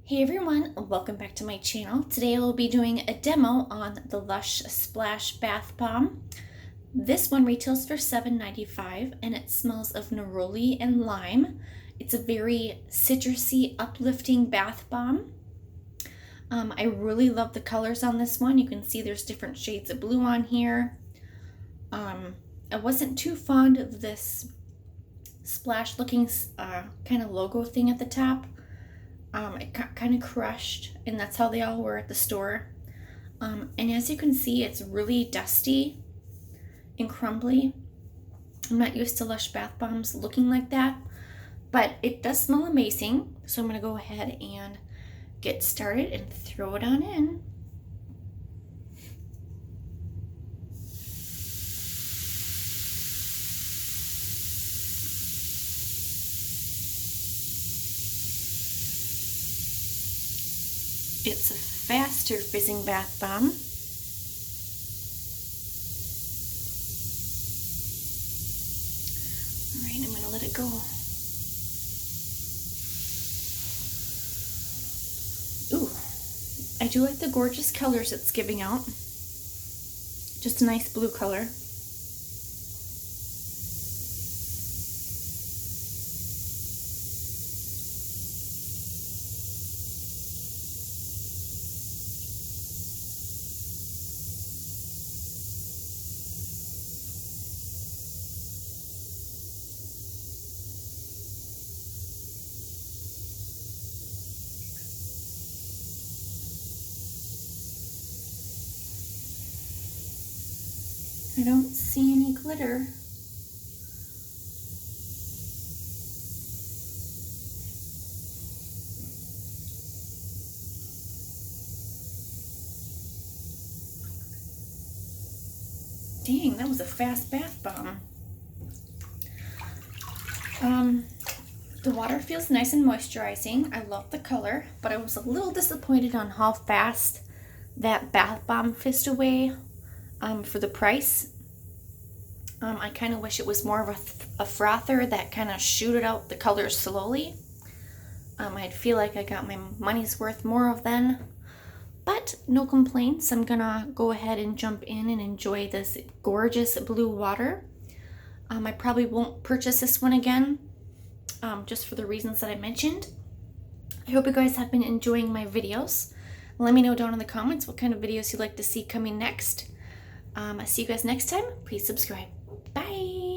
Hey everyone, welcome back to my channel. Today I will be doing a demo on the Lush Splash Bath Bomb. This one retails for $7.95 and it smells of neroli and lime. It's a very citrusy, uplifting bath bomb. I really love the colors on this one. You can see there's different shades of blue on here. I wasn't too fond of this splash looking kind of logo thing at the top. It got kind of crushed, and that's how they all were at the store. And as you can see, it's really dusty and crumbly. I'm not used to Lush bath bombs looking like that, but it does smell amazing. So I'm going to go ahead and get started and throw it on in. It's a faster fizzing bath bomb. All right, I'm going to let it go. Ooh, I do like the gorgeous colors it's giving out. Just a nice blue color. I don't see any glitter. Dang, that was a fast bath bomb. The water feels nice and moisturizing. I love the color, but I was a little disappointed on how fast that bath bomb fizzed away. For the price. I kind of wish it was more of a frother that kind of shooted out the colors slowly. I'd feel like I got my money's worth more of then. But no complaints. I'm gonna go ahead and jump in and enjoy this gorgeous blue water. I probably won't purchase this one again, just for the reasons that I mentioned. I hope you guys have been enjoying my videos. Let me know down in the comments what kind of videos you'd like to see coming next. I'll see you guys next time. Please subscribe. Bye.